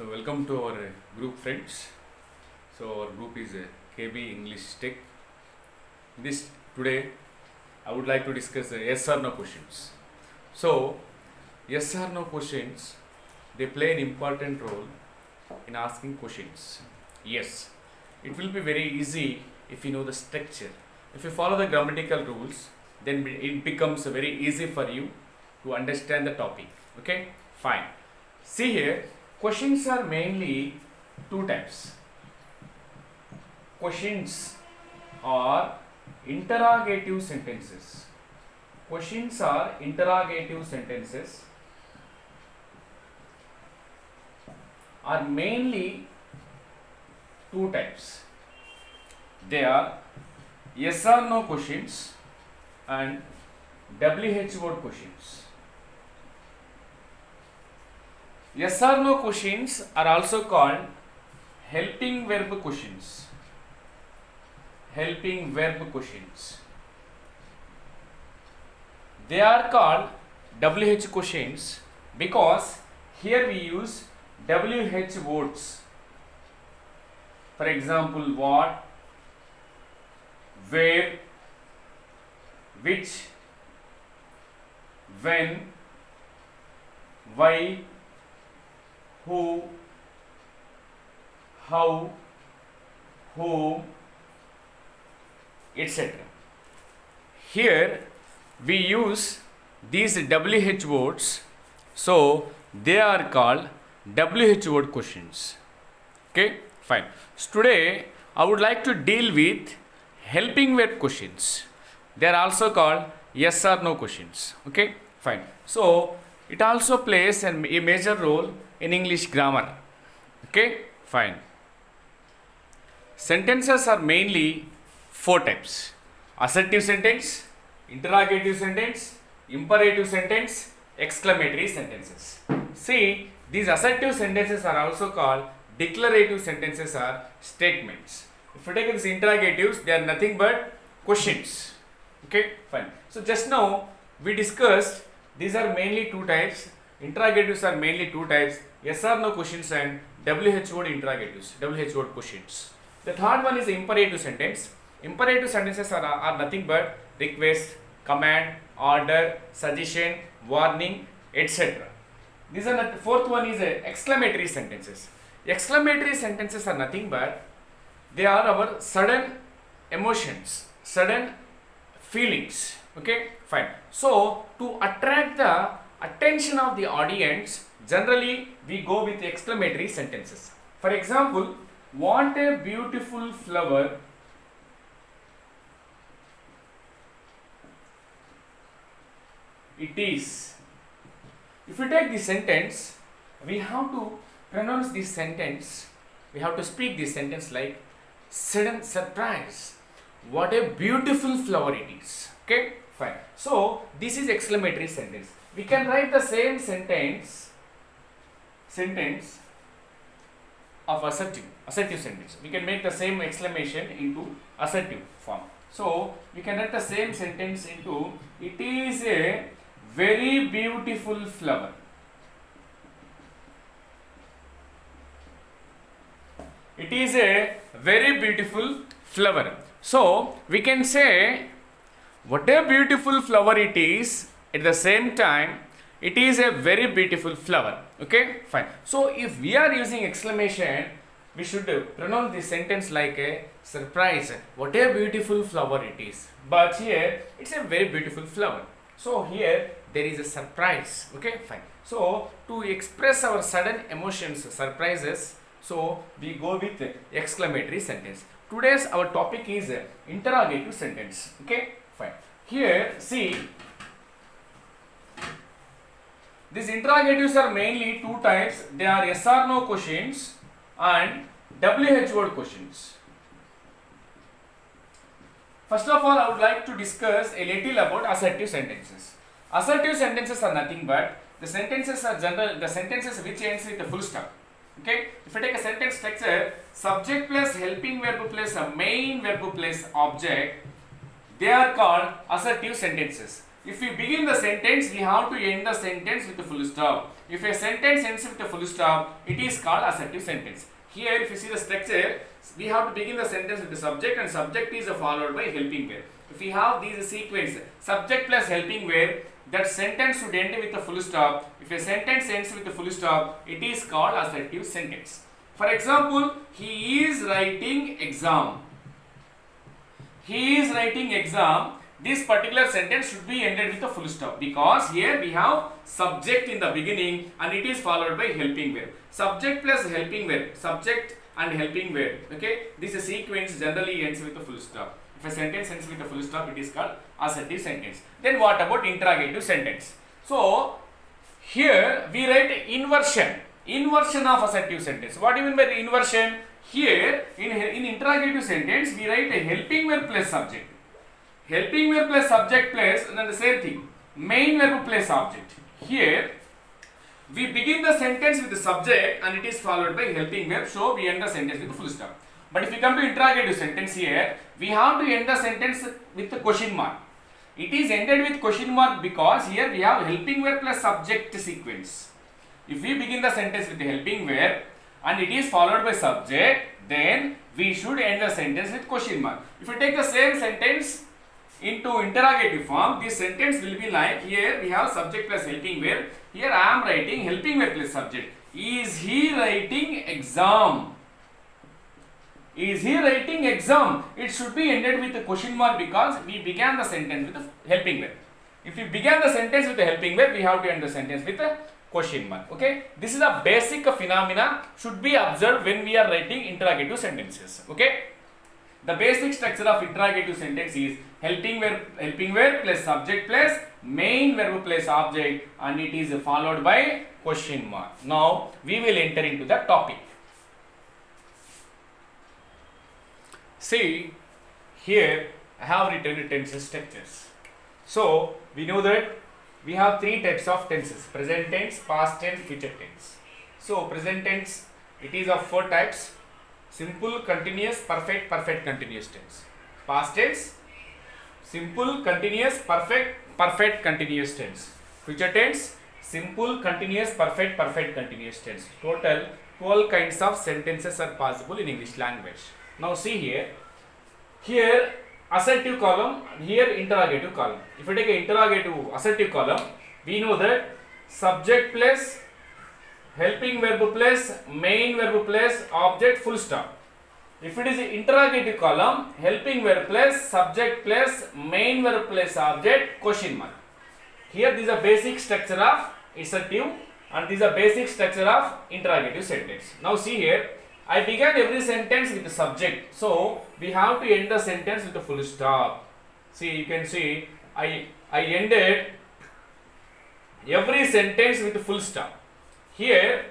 So welcome to our group friends. So our group is KB English Tech. This today I would like to discuss yes or no questions. So yes or no questions, they play an important role in asking questions. Yes, it will be very easy if you know the structure. If you follow the grammatical rules, then it becomes very easy for you to understand the topic. Okay, fine. See here, questions are mainly two types. Questions are interrogative sentences. Questions are interrogative sentences are mainly two types. They are yes or no questions and WH word questions. Yes or no questions are also called helping verb questions. Helping verb questions. They are called WH questions because here we use WH words. For example, what, where, which, when, why, who, how, whom, etc. Here we use these WH words, so they are called WH word questions. Okay, fine. So today I would like to deal with helping verb questions. They are also called yes or no questions. Okay, fine. So it also plays a major role in English grammar. Okay, fine. Sentences are mainly four types: assertive sentence, interrogative sentence, imperative sentence, exclamatory sentences. See, these assertive sentences are also called declarative sentences or statements. If you take these interrogatives, they are nothing but questions. Okay, fine. So just now we discussed these are mainly two types. Interrogatives are mainly two types: yes or no questions and WH word interrogatives, WH word questions. The third one is the imperative sentence. Imperative sentences are nothing but request, command, order, suggestion, warning, etc. These are not. Fourth one is exclamatory sentences. Exclamatory sentences are nothing but they are our sudden emotions, sudden feelings. Okay, fine. So to attract the attention of the audience, generally we go with exclamatory sentences. For example, what a beautiful flower it is. If we take this sentence, we have to pronounce this sentence, we have to speak this sentence like sudden surprise. What a beautiful flower it is. Okay, fine. So this is exclamatory sentence. We can write the same sentence of assertive sentence. We can make the same exclamation into assertive form. So we can write the same sentence into it is a very beautiful flower. It is a very beautiful flower. So we can say what a beautiful flower it is, at the same time it is a very beautiful flower. Okay, fine. So if we are using exclamation, we should pronounce this sentence like a surprise. What a beautiful flower it is. But here it's a very beautiful flower. So here there is a surprise. Okay, fine. So to express our sudden emotions, surprises, so we go with exclamatory sentence. Today's our topic is interrogative sentence. Okay, fine. Here see, these interrogatives are mainly two types. They are yes or no questions and WH word questions. First of all, I would like to discuss a little about assertive sentences. Assertive sentences are nothing but the sentences are general, the sentences which ends with a full stop. Okay, if I take a sentence structure, subject plus helping verb plus a main verb plus object, they are called assertive sentences. If we begin the sentence, we have to end the sentence with a full stop. If a sentence ends with a full stop, it is called assertive sentence. Here, if you see the structure, we have to begin the sentence with the subject, and subject is followed by helping verb. If we have these sequence, subject plus helping verb, that sentence should end with a full stop. If a sentence ends with a full stop, it is called assertive sentence. For example, he is writing exam. He is writing exam. This particular sentence should be ended with a full stop, because here we have subject in the beginning and it is followed by helping verb. Subject plus helping verb, subject and helping verb. Okay, this sequence generally ends with a full stop. If a sentence ends with a full stop, it is called assertive sentence. Then what about interrogative sentence? So here we write inversion of assertive sentence. What do you mean by the inversion? Here in interrogative sentence we write a helping verb plus subject. Helping verb plus subject plus, and then the same thing, main verb plus object. Here we begin the sentence with the subject and it is followed by helping verb, so we end the sentence with a full stop. But if we come to interrogative sentence, here we have to end the sentence with a question mark. It is ended with question mark because here we have helping verb plus subject sequence. If we begin the sentence with the helping verb and it is followed by subject, then we should end the sentence with question mark. If we take the same sentence into interrogative form, this sentence will be like, here we have subject plus helping verb. Here I am writing helping verb plus subject. Is he writing exam? Is he writing exam? It should be ended with a question mark because we began the sentence with a helping verb. If we began the sentence with a helping verb, we have to end the sentence with a question mark. Okay, this is a basic phenomena should be observed when we are writing interrogative sentences. Okay, the basic structure of interrogative sentence is helping verb plus subject plus main verb plus object, and it is followed by question mark. Now we will enter into the topic. See, here I have written tense structures. So we know that we have three types of tenses: present tense, past tense, future tense. So present tense, it is of four types: simple, continuous, perfect, perfect continuous tense. Past tense, simple, continuous, perfect, perfect continuous tense. Future tense, simple, continuous, perfect, perfect continuous tense. Total 12 kinds of sentences are possible in English language. Now see here assertive column, here interrogative column. If we take an interrogative assertive column, we know that subject plus helping verb plus main verb plus object full stop. If it is an interrogative column, helping verb plus subject plus main verb plus object question mark. Here this is a basic structure of assertive and this is a basic structure of interrogative sentence. Now see here, I began every sentence with the subject, so we have to end the sentence with a full stop. See, you can see I ended every sentence with a full stop. Here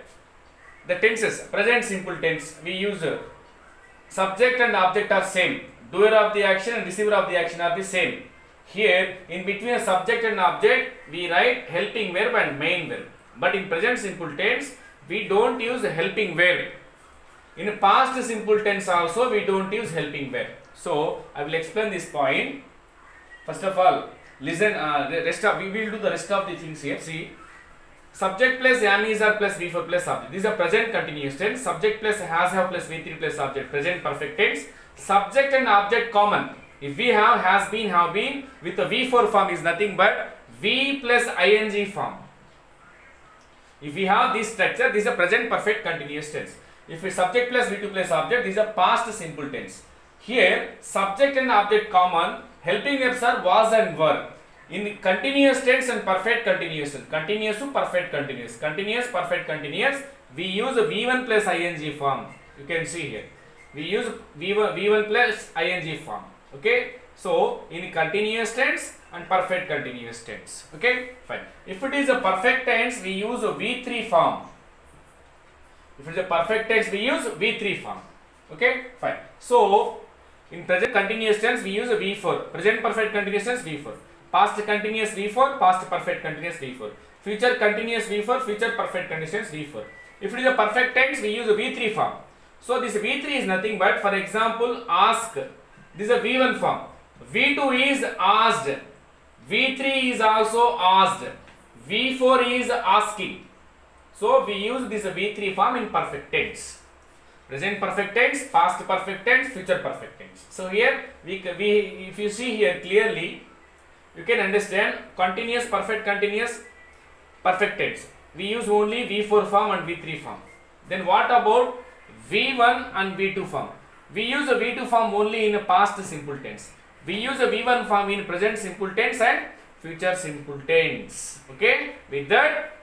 the tenses, present simple tense, we use subject and object are same, doer of the action and receiver of the action are the same. Here in between a subject and object we write helping verb and main verb, but in present simple tense we don't use helping verb. In past simple tense also we don't use helping verb. So I will explain this point. First of all, listen. We will do the rest of the things here. See, subject plus am, is, are plus V4 plus object. This is a present continuous tense. Subject plus has, have plus V3 plus object. Present perfect tense. Subject and object common. If we have has been, have been, with the V4 form is nothing but V plus ing form. If we have this structure, this is a present perfect continuous tense. If we subject plus V2 plus object, this is a past simple tense. Here, subject and object common, helping verbs are was and were. In continuous tense and perfect continuous tense, continuous to perfect continuous, continuous, perfect continuous, we use V1 plus ing form. You can see here. We use V1 plus ing form. Okay. So, in continuous tense and perfect continuous tense. Okay. Fine. If it is a perfect tense, we use V3 form. If it is a perfect tense, we use V3 form. Okay, fine. So, in present continuous tense, we use V4. Present perfect continuous tense, V4. Past continuous V4, past perfect continuous V4. Future continuous V4, future perfect continuous tense V4. If it is a perfect tense, we use V3 form. So, this V3 is nothing but, for example, ask. This is a V1 form. V2 is asked. V3 is also asked. V4 is asking. So we use this V3 form in perfect tense. Present perfect tense, past perfect tense, future perfect tense. So here we if you see here clearly, you can understand continuous, perfect continuous, perfect tense. We use only V4 form and V3 form. Then what about V1 and V2 form? We use a V2 form only in a past simple tense. We use a V1 form in present simple tense and future simple tense. Okay, with that,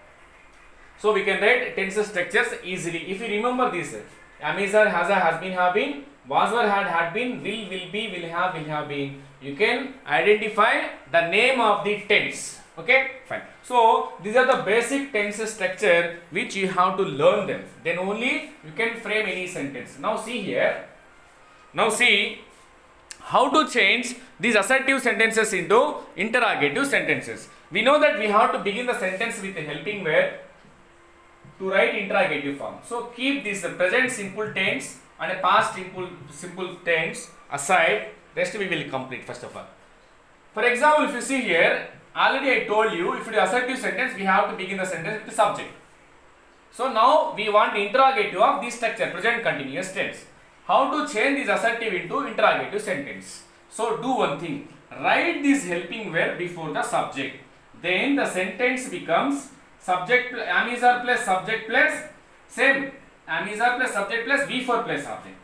so we can write tense structures easily. If you remember this, am is, are, has been, have been, was, were, had been, will be, will have been. You can identify the name of the tense. Okay, fine. So these are the basic tense structure which you have to learn them. Then only you can frame any sentence. Now see here. Now see how to change these assertive sentences into interrogative sentences. We know that we have to begin the sentence with a helping verb to write interrogative form. So keep this present simple tense and a past simple tense aside. Rest we will complete first of all. For example, if you see here, already I told you, if it is assertive sentence, we have to begin the sentence with the subject. So now we want interrogative of this structure, present continuous tense. How to change this assertive into interrogative sentence? So do one thing, write this helping verb before the subject. Then the sentence becomes subject, am is, are plus subject plus, same, am is, are plus subject plus V4 plus object.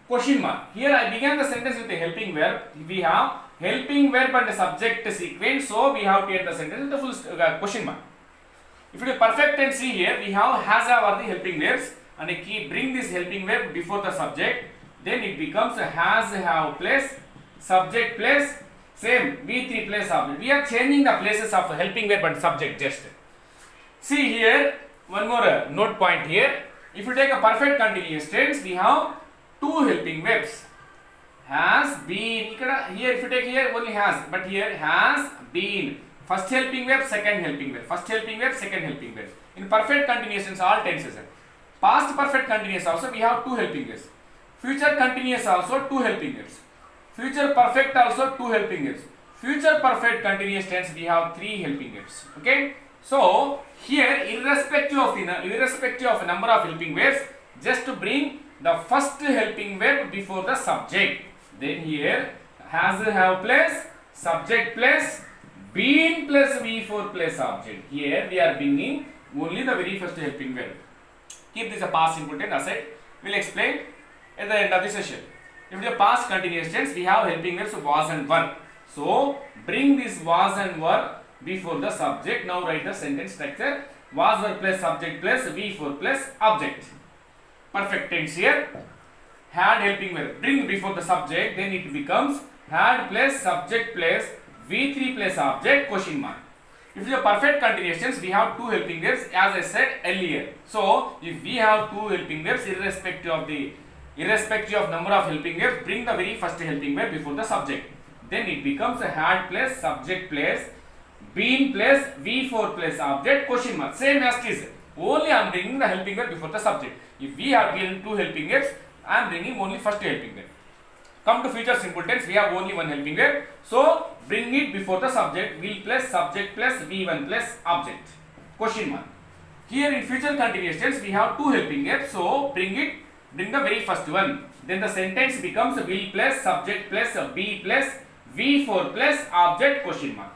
Question mark. Here I began the sentence with a helping verb. We have helping verb and subject sequence, so we have to end the sentence with the full question mark. If it is perfect tense, see here we have, has, have are the helping verbs, and I bring this helping verb before the subject. Then it becomes a has, have plus subject plus same V3 plus object. We are changing the places of helping verb and subject just. See here one more note point here. If you take a perfect continuous tense, we have two helping verbs. Has been. Here if you take here only has, but here has been. First helping verb, second helping verb. First helping verb, second helping verb. In perfect continuous tense, all tenses. Past perfect continuous also we have two helping verbs. Future continuous also two helping verbs. Future perfect also two helping verbs. Future perfect continuous tense we have three helping verbs. Okay. So here irrespective of number of helping verbs, just to bring the first helping verb before the subject. Then here has, have plus subject plus been plus V4 plus object. Here we are bringing only the very first helping verb. Keep this a past simple tense aside. We will explain at the end of the session. If it is a past continuous tense, we have helping verbs was and were. So bring this was and were before the subject. Now write the sentence structure. Was, were plus subject plus V4 plus object. Perfect tense here. Had helping verb. Bring before the subject. Then it becomes had plus subject plus V3 plus object question mark. If it is a perfect continuous tense, we have two helping verbs as I said earlier. So if we have two helping verbs, irrespective of number of helping verbs, bring the very first helping verb before the subject. Then it becomes a had plus subject plus been plus V4 plus object question mark. Same as it is. Only I am bringing the helping verb before the subject. If we have given two helping verbs, I am bringing only first helping verb. Come to future simple tense, we have only one helping verb. So bring it before the subject. Will plus subject plus V1 plus object question mark. Here in future continuous tense, we have two helping verbs. So bring the very first one. Then the sentence becomes will plus subject plus be plus V4 plus object question mark.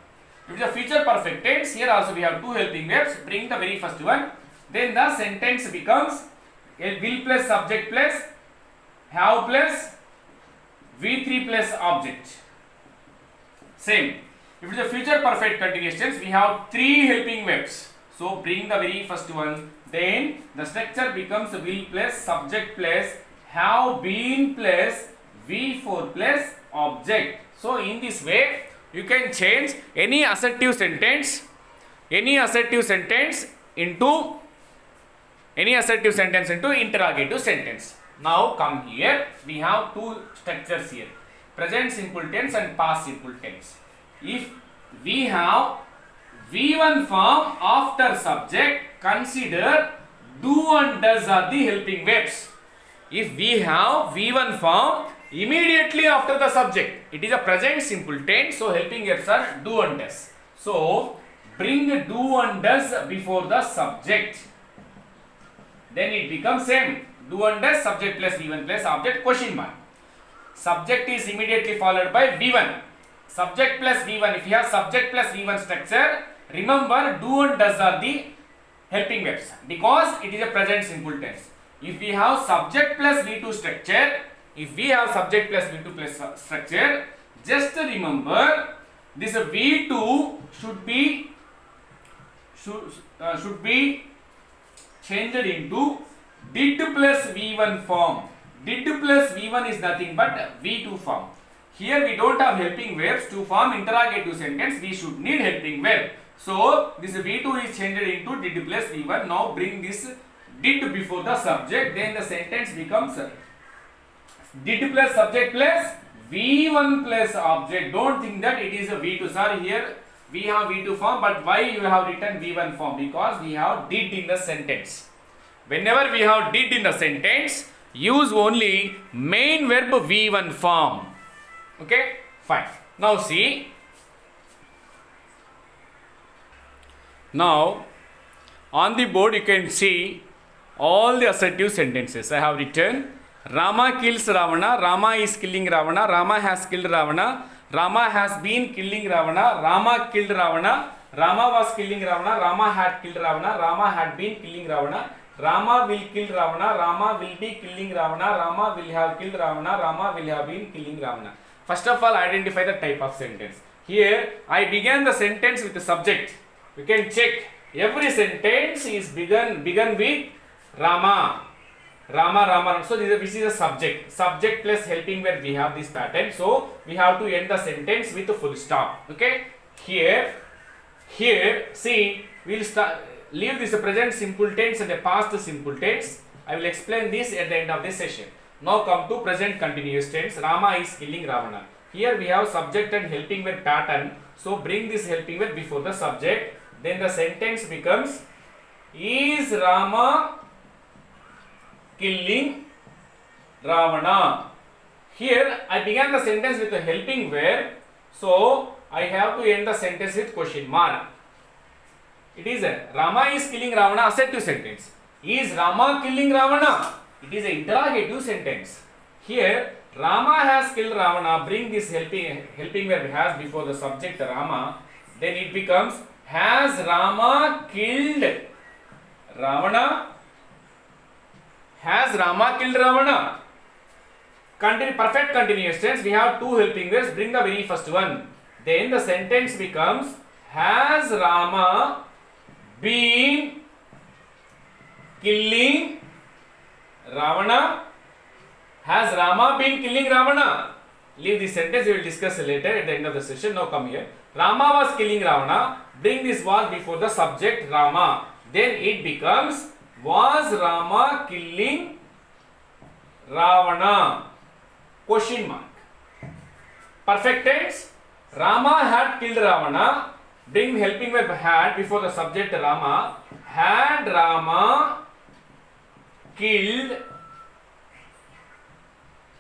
If it is a future perfect tense, here also we have two helping verbs. Bring the very first one. Then the sentence becomes will plus subject plus have plus V3 plus object. Same. If it is a future perfect continuous tense, we have three helping verbs. So bring the very first one. Then the structure becomes will plus subject plus have been plus V4 plus object. So in this way, you can change any assertive sentence into interrogative sentence. Now come here, we have two structures here, present simple tense and past simple tense. If we have V1 form after subject, consider do and does are the helping verbs. If we have V1 form immediately after the subject. It is a present simple tense, so helping verbs are do and does. So bring do and does before the subject. Then it becomes same. Do and does, subject plus V1 plus object, question mark. Subject is immediately followed by V1. Subject plus V1. If you have subject plus V1 structure, remember do and does are the helping verbs because it is a present simple tense. If we have subject plus V2 structure, just remember this V2 should be changed into did plus V1 form. Did plus V1 is nothing but V2 form. Here we don't have helping verbs. To form interrogative sentence, we should need helping verb. So this V2 is changed into did plus V1. Now bring this did before the subject. Then the sentence becomes did plus subject plus V1 plus object. Don't think that it is a V2. Sorry, here we have V2 form, but why you have written V1 form? Because we have did in the sentence. Whenever we have did in the sentence, use only main verb V1 form. Okay, fine. Now see. Now on the board you can see all the assertive sentences. I have written Rama kills Ravana. Rama is killing Ravana. Rama has killed Ravana. Rama has been killing Ravana. Rama killed Ravana. Rama was killing Ravana. Rama had killed Ravana. Rama had been killing Ravana. Rama will kill Ravana. Rama will be killing Ravana. Rama will have killed Ravana. Rama will have been killing Ravana. First of all, identify the type of sentence. Here, I began the sentence with the subject. You can check. Every sentence is begun with Rama. Rama. So this is a subject. Subject plus helping verb. We have this pattern. So we have to end the sentence with a full stop. Okay. Here, see, we'll start. Leave this present simple tense and a past simple tense. I will explain this at the end of this session. Now come to present continuous tense. Rama is killing Ravana. Here we have subject and helping verb pattern. So bring this helping verb before the subject. Then the sentence becomes is Rama killing Ravana. Here I began the sentence with a helping verb. So I have to end the sentence with question mark. It is a Rama is killing Ravana assertive sentence. Is Rama killing Ravana? It is an interrogative sentence. Here Rama has killed Ravana. Bring this helping verb has before the subject Rama. Then it becomes has Rama killed Ravana? Has Rama killed Ravana? Perfect continuous tense. We have two helping verbs. Bring the very first one. Then the sentence becomes has Rama been killing Ravana? Has Rama been killing Ravana? Leave this sentence. We will discuss later at the end of the session. Now come here. Rama was killing Ravana. Bring this was before the subject Rama. Then it becomes was Rama killing Ravana? Question mark. Perfect tense. Rama had killed Ravana. Bring helping verb had before the subject Rama. Had Rama killed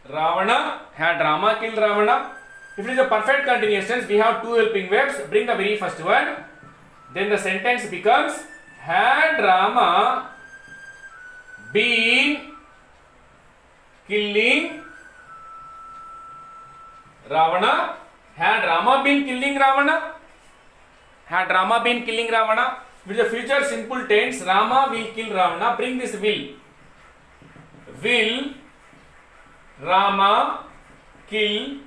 Ravana? Had Rama killed Ravana? If it is a perfect continuous tense, we have two helping verbs. Bring the very first one. Then the sentence becomes had Rama been killing Ravana? Had Rama been killing Ravana? Had Rama been killing Ravana? With the future simple tense, Rama will kill Ravana. Bring this will. Will Rama kill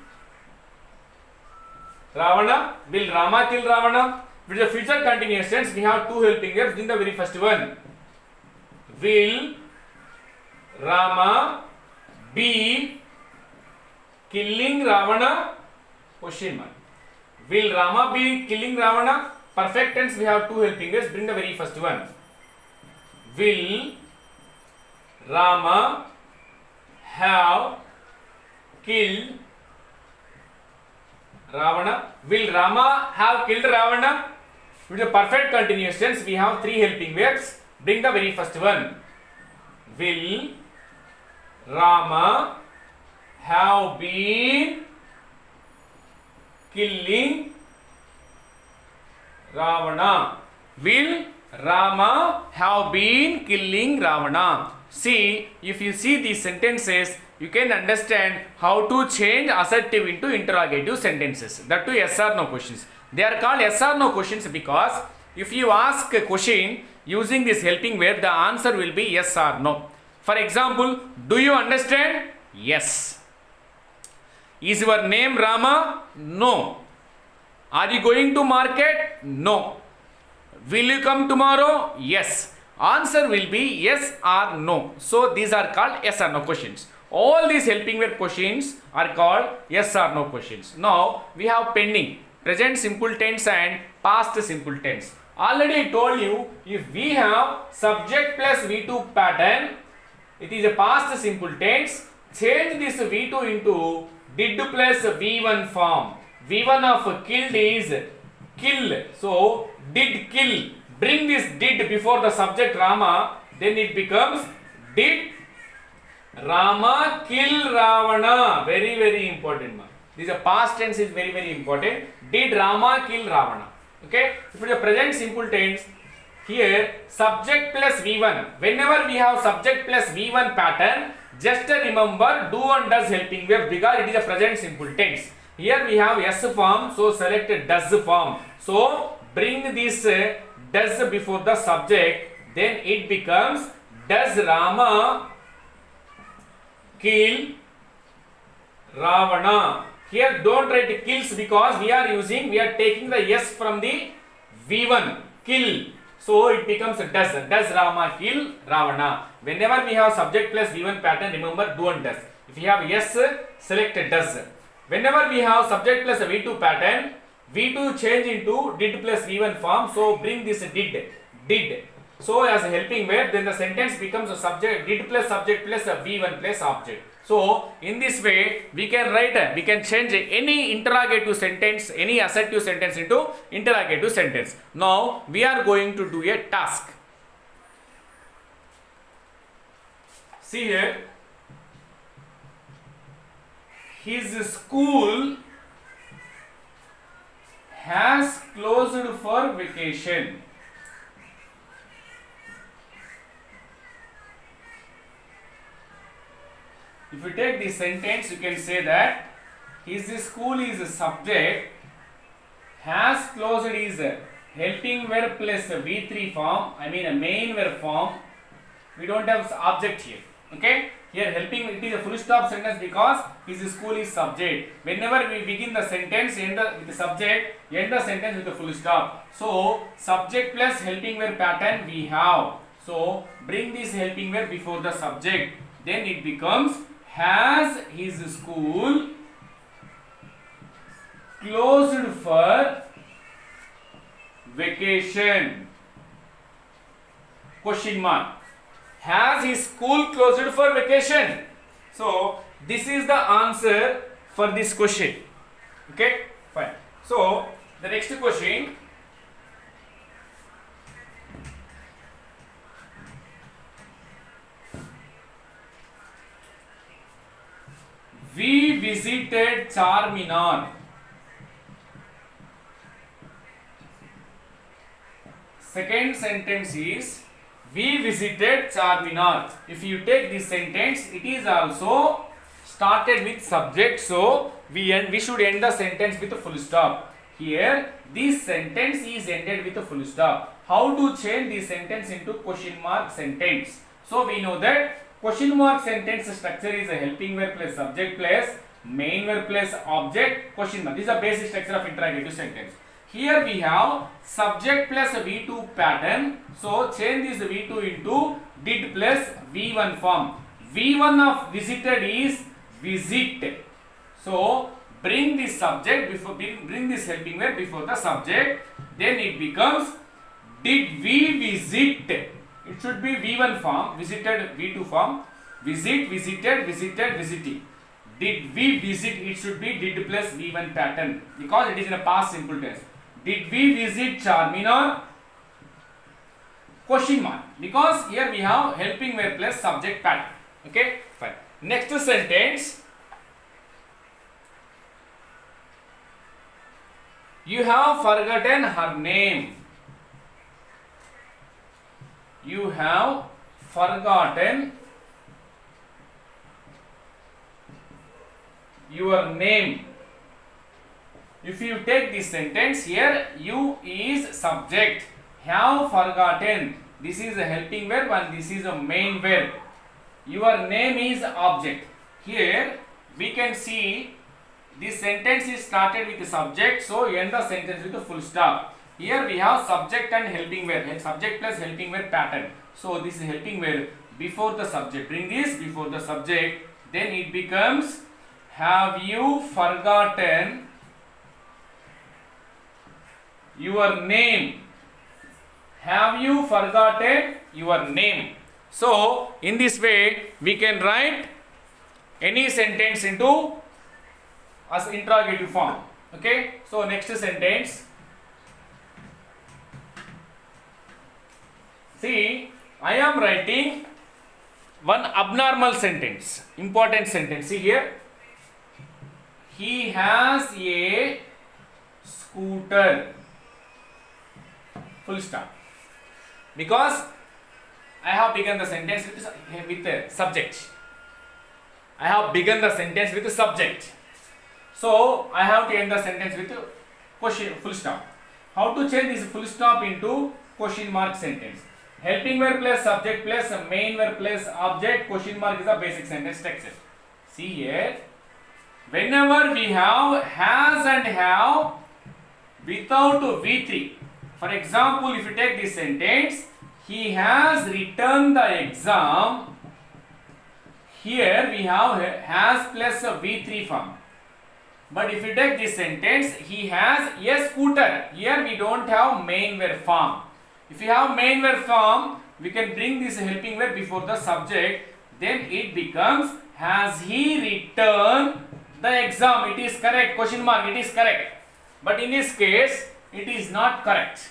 Ravana? Will Rama kill Ravana? With the future continuous tense, we have two helping verbs. In the very first one, will Rama be killing Ravana? Question mark. Will Rama be killing Ravana? Perfect tense, we have two helping verbs. Bring the very first one. Will Rama have killed Ravana? Will Rama have killed Ravana? With the perfect continuous tense, we have three helping verbs. Bring the very first one. Will Rama have been killing Ravana? Will Rama have been killing Ravana? See, if you see these sentences, you can understand how to change assertive into interrogative sentences. That too yes or no questions. They are called yes or no questions because if you ask a question using this helping verb, the answer will be yes or no. For example, do you understand? Yes. Is your name Rama? No. Are you going to market? No. Will you come tomorrow? Yes. Answer will be yes or no. So these are called yes or no questions. All these helping verb questions are called yes or no questions. Now we have pending present simple tense and past simple tense. Already I told you, if we have subject plus V2 pattern, it is a past simple tense. Change this V2 into did plus V1 form. V1 of killed is kill. So did kill. Bring this did before the subject Rama, then it becomes did Rama kill Ravana. Very, very important. This is a past tense, is very, very important. Did Rama kill Ravana? Okay. If it is a present simple tense, here subject plus V1. Whenever we have subject plus V1 pattern, just remember do and does helping verb because it is a present simple tense. Here we have S form, so select does form. So bring this does before the subject, then it becomes does Rama kill Ravana. Here don't write kills because we are taking the yes from the V1 kill. So it becomes does Rama kill Ravana. Whenever we have subject plus V1 pattern, remember do and does. If you have yes, select does. Whenever we have subject plus V2 pattern, V2 change into did plus V1 form. So bring this did. So as a helping verb, then the sentence becomes a subject did plus subject plus a V1 plus object. So in this way we can change any interrogative sentence, any assertive sentence into interrogative sentence. Now we are going to do a task. See here, his school has closed for vacation. If you take this sentence, you can say that his school is a subject, has closed is a helping verb plus a V3 form, I mean a main verb form. We don't have object here. Okay? Here helping, it is a full stop sentence because his school is subject. Whenever we begin the sentence with the subject, end the sentence with a full stop. So subject plus helping verb pattern we have. So bring this helping verb before the subject. Then it becomes has his school closed for vacation? Question mark. Has his school closed for vacation? So this is the answer for this question. Okay, fine. So the next question. We visited Charminar. Second sentence is we visited Charminar. If you take this sentence, it is also started with subject, so we should end the sentence with a full stop. Here this sentence is ended with a full stop. How to change this sentence into question mark sentence? So we know that question mark sentence structure is a helping verb plus subject plus main verb plus object question mark. This is the basic structure of interrogative sentence. Here we have subject plus V2 pattern. So change this V2 into did plus V1 form. V1 of visited is visit. So bring this subject before, bring this helping verb before the subject. Then it becomes did we visit? It should be V1 form, visited V2 form, visit, visited, visited, visiting. Did we visit? It should be did plus V1 pattern because it is in a past simple tense. Did we visit Charminar? Question mark because here we have helping verb plus subject pattern. Okay, fine. Next sentence. You have forgotten her name. You have forgotten your name. If you take this sentence here, you is subject. Have forgotten. This is a helping verb and this is a main verb. Your name is object. Here we can see this sentence is started with the subject, so end the sentence with a full stop. Here we have subject and helping verb, subject plus helping verb pattern. So this is helping verb before the subject. Bring this before the subject, then it becomes have you forgotten your name? Have you forgotten your name? So in this way we can write any sentence into as interrogative form. Okay, so next sentence. See, I am writing one abnormal sentence, important sentence. See here, he has a scooter, full stop, because I have begun the sentence with a subject. I have begun the sentence with a subject. So I have to end the sentence with a question, full stop. How to change this full stop into question mark sentence? Helping verb plus subject plus main verb plus object, question mark is a basic sentence structure. See here, whenever we have has and have without V3. For example, if you take this sentence, he has returned the exam. Here we have has plus a V3 form. But if you take this sentence, he has a scooter. Here we don't have main verb form. If you have main verb form, we can bring this helping verb before the subject. Then it becomes has he returned the exam? It is correct. Question mark. It is correct. But in this case, it is not correct,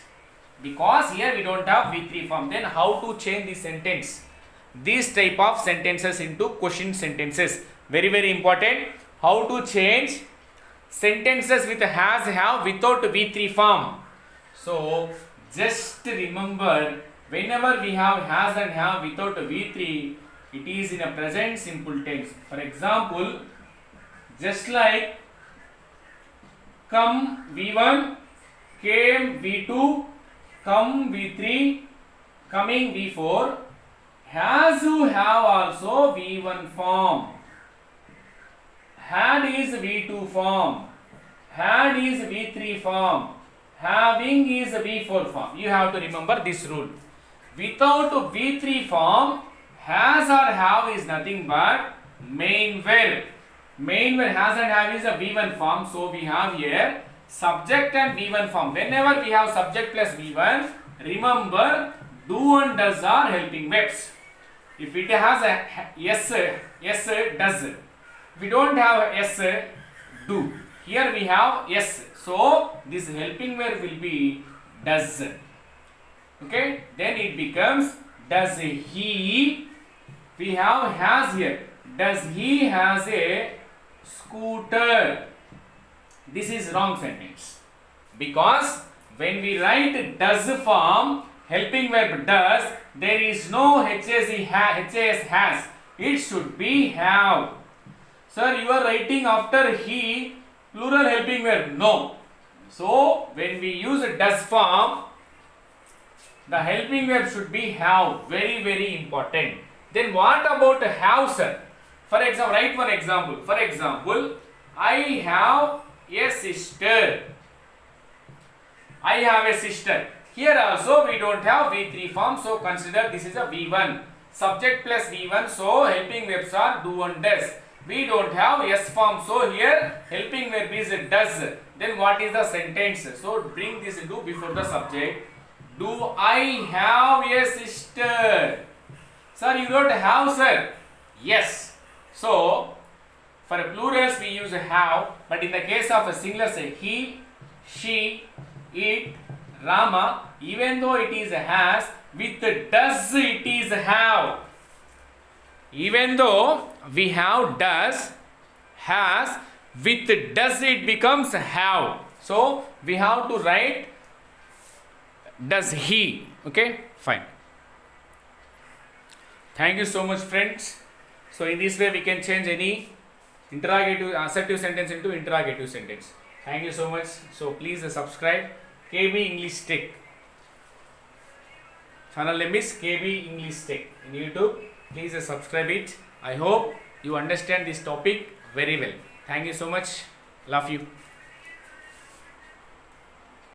because here we don't have V3 form. Then how to change the sentence? These type of sentences into question sentences. Very, very important. How to change sentences with has, have without V3 form. So just remember, whenever we have has and have without V3, it is in a present simple tense. For example, just like come V1, came V2, come V3, coming V4, has to have also V1 form. Had is V2 form. Had is V3 form. Having is V4 form. You have to remember this rule. Without V3 form, has or have is nothing but main verb. Main verb has and have is a V1 form. So we have here subject and V1 form. Whenever we have subject plus V1, remember do and does are helping verbs. If it has a yes, does. If we don't have yes, do. Here we have yes. So this helping verb will be does. Okay. Then it becomes does he. We have has here. Does he has a scooter? This is wrong sentence, because when we write does form, helping verb does, there is no HAS has. It should be have. Sir, you are writing after he, plural helping verb. No. So when we use does form, the helping verb should be have. Very, very important. Then what about have, sir? For example, write one example. For example, I have a sister. I have a sister. Here also we don't have V3 form, so consider this is a V1. Subject plus V1, so helping verbs are do and does. We don't have S form, so here helping verb is does. Then what is the sentence? So bring this into before the subject. Do I have a sister? Sir, you don't have, sir. Yes. So for plurals we use have, but in the case of a singular, say he, she, it, Rama, even though it is has, with does it is have. Even though we have does, has, with does it becomes have. So we have to write does he. Okay, fine. Thank you so much, friends. So in this way we can change any interrogative assertive sentence into interrogative sentence. Thank you so much. So please subscribe KB English Tech. Channel name is KB English Tech in YouTube. Please subscribe it. I hope you understand this topic very well. Thank you so much. Love you.